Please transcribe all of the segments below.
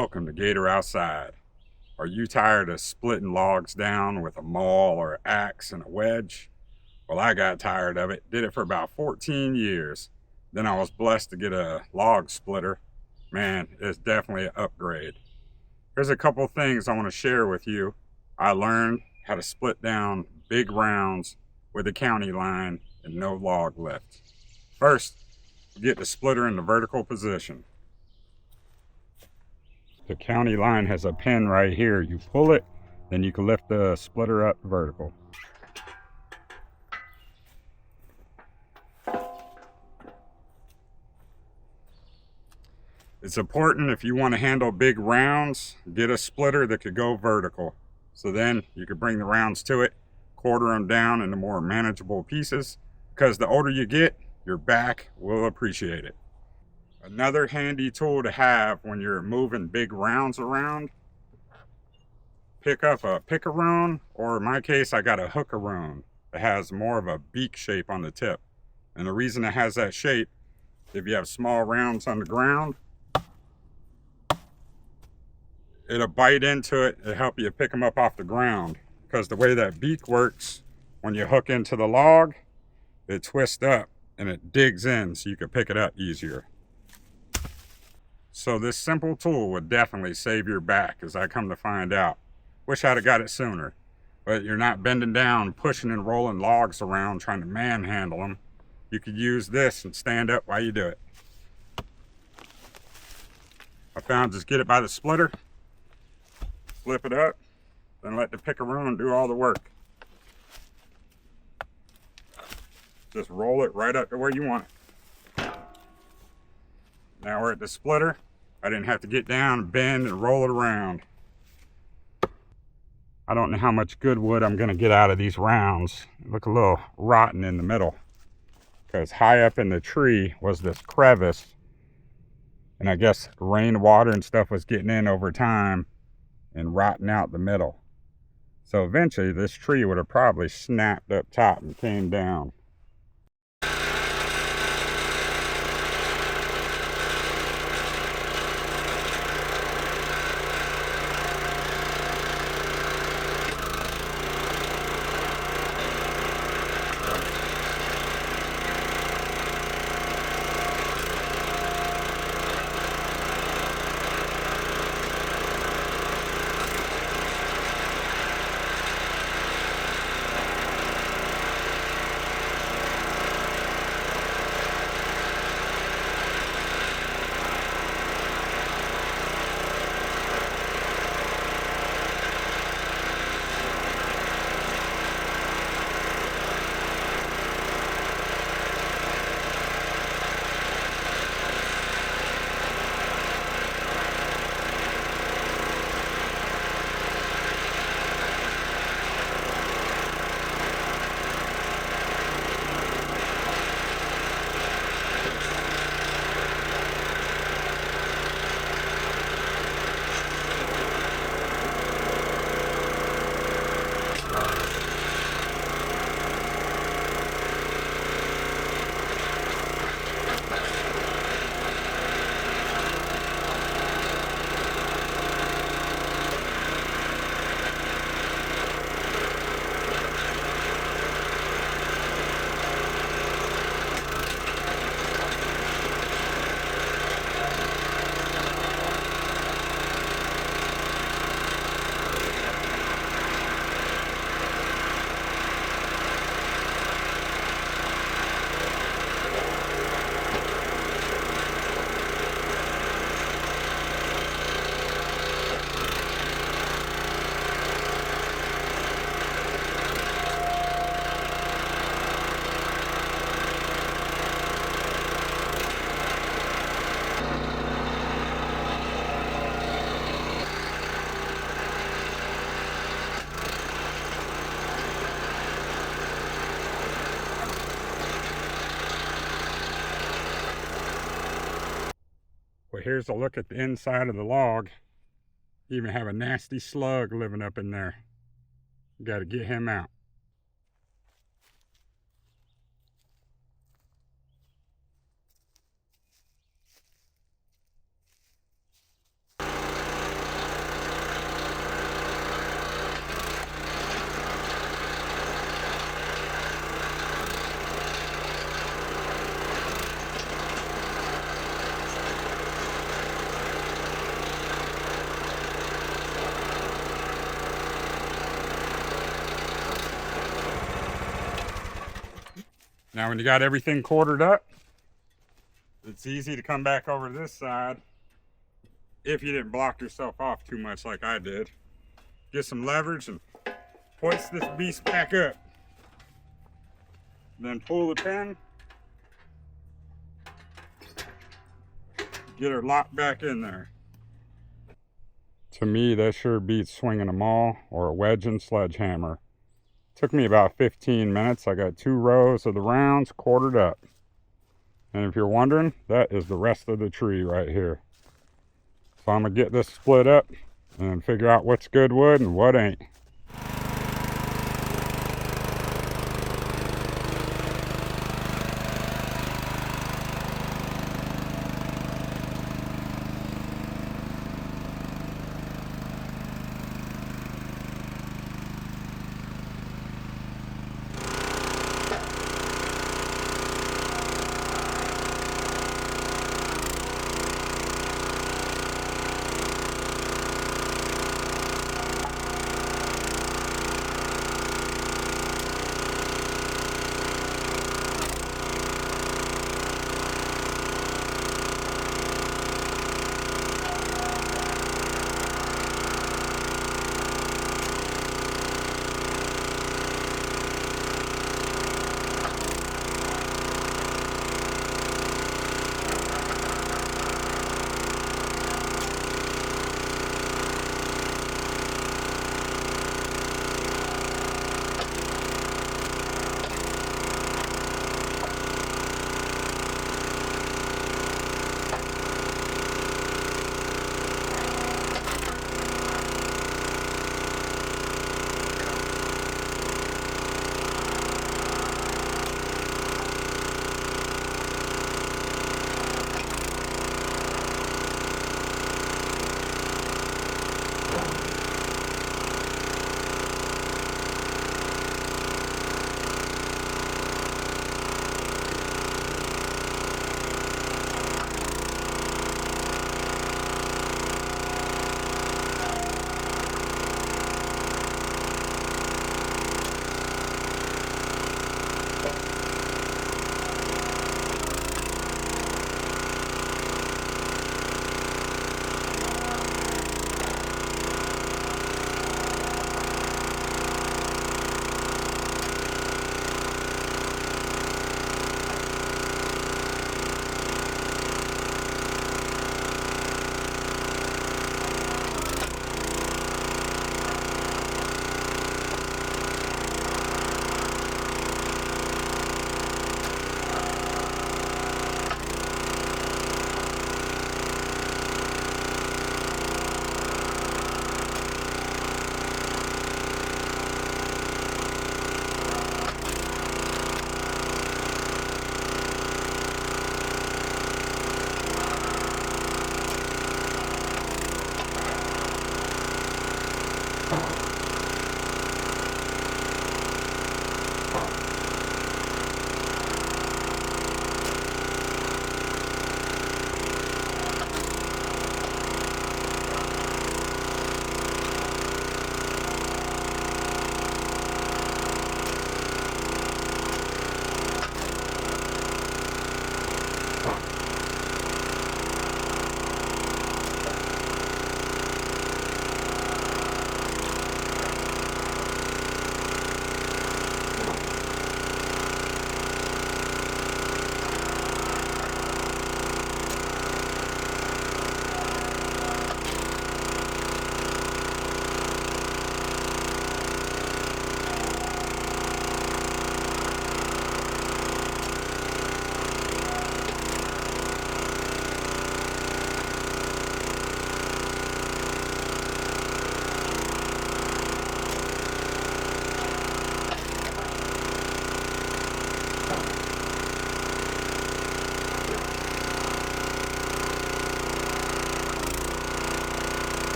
Welcome to Gator Outside. Are you tired of splitting logs down with a maul or an axe and a wedge? Well, I got tired of it. Did it for about 14 years. Then I was blessed to get a log splitter. Man, it's definitely an upgrade. Here's a couple things I want to share with you. I learned how to split down big rounds with a county line and no log lift. First, get the splitter in the vertical position. The county line has a pin right here. You pull it, then you can lift the splitter up vertical. It's important if you want to handle big rounds, get a splitter that could go vertical. So then you could bring the rounds to it, quarter them down into more manageable pieces, because the older you get, your back will appreciate it. Another handy tool to have when you're moving big rounds around, pick up a pickaroon, or in my case, I got a hookaroon that has more of a beak shape on the tip. And the reason it has that shape, if you have small rounds on the ground, it'll bite into it and help you pick them up off the ground. Because the way that beak works, when you hook into the log, it twists up and it digs in so you can pick it up easier. So this simple tool would definitely save your back, as I come to find out. Wish I'd have got it sooner. But you're not bending down, pushing and rolling logs around, trying to manhandle them. You could use this and stand up while you do it. I found just get it by the splitter, flip it up, then let the pickaroon do all the work. Just roll it right up to where you want it. Now we're at the splitter. I didn't have to get down, bend, and roll it around. I don't know how much good wood I'm going to get out of these rounds. They look a little rotten in the middle, because high up in the tree was this crevice, and I guess rainwater and stuff was getting in over time and rotting out the middle. So eventually this tree would have probably snapped up top and came down. Well, here's a look at the inside of the log. You even have a nasty slug living up in there. Got to get him out. Now when you got everything quartered up, it's easy to come back over this side if you didn't block yourself off too much like I did. Get some leverage and hoist this beast back up. Then pull the pin. Get her locked back in there. To me, that sure beats swinging a maul or a wedge and sledgehammer. Took me about 15 minutes. I got 2 rows of the rounds quartered up. And if you're wondering, that is the rest of the tree right here. So I'm going to get this split up and figure out what's good wood and what ain't.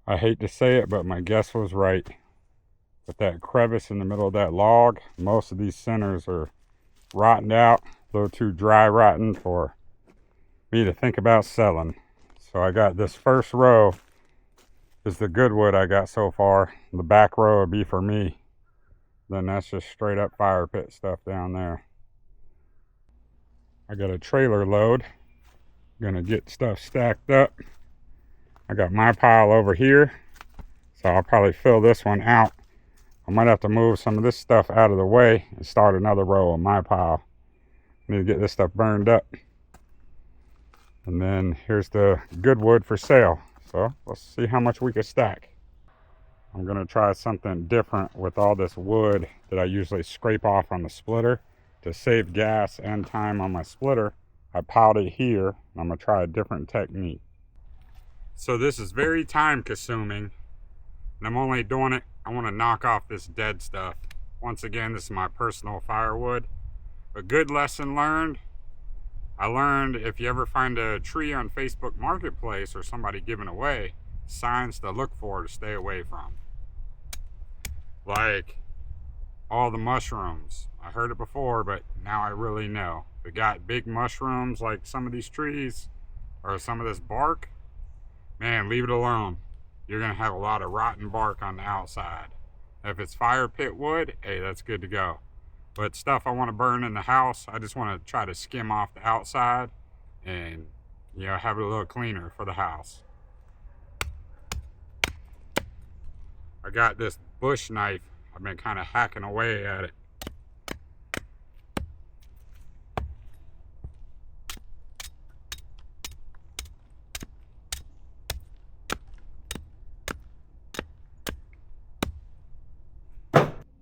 I hate to say it, but my guess was right. With that crevice in the middle of that log, most of these centers are rotting out, a little too dry rotten for me to think about selling. So I got this first row is the good wood I got so far. The back row would be for me. Then that's just straight up fire pit stuff down there. I got a trailer load. Gonna get stuff stacked up. I got my pile over here, so I'll probably fill this one out. I might have to move some of this stuff out of the way and start another row on my pile. Need to get this stuff burned up. And then here's the good wood for sale. So let's see how much we can stack. I'm gonna try something different with all this wood that I usually scrape off on the splitter. To save gas and time on my splitter, I piled it here. I'm gonna try a different technique. So this is very time consuming, and I'm only doing it, I wanna knock off this dead stuff. Once again, this is my personal firewood. A good lesson learned. I learned if you ever find a tree on Facebook Marketplace or somebody giving away, signs to look for to stay away from. Like all the mushrooms. I heard it before, but now I really know. If it got big mushrooms like some of these trees or some of this bark, man, leave it alone. You're gonna have a lot of rotten bark on the outside. If it's fire pit wood, hey, that's good to go. But stuff I want to burn in the house, I just want to try to skim off the outside and, you know, have it a little cleaner for the house. I got this bush knife. I've been kind of hacking away at it.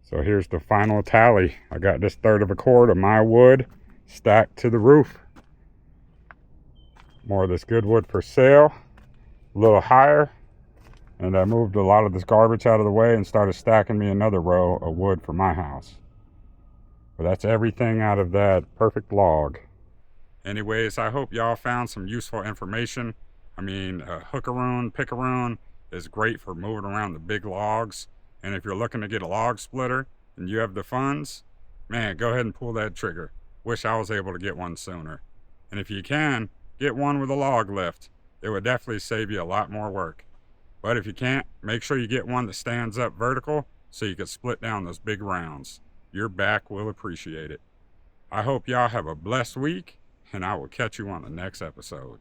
So here's the final tally. I got this 1/3 of a cord of my wood stacked to the roof. More of this good wood for sale, a little higher. And I moved a lot of this garbage out of the way and started stacking me another row of wood for my house. But that's everything out of that perfect log. Anyways, I hope y'all found some useful information. I mean, hookaroon, pickaroon is great for moving around the big logs. And if you're looking to get a log splitter and you have the funds, man, go ahead and pull that trigger. Wish I was able to get one sooner. And if you can, get one with a log lift. It would definitely save you a lot more work. But if you can't, make sure you get one that stands up vertical so you can split down those big rounds. Your back will appreciate it. I hope y'all have a blessed week, and I will catch you on the next episode.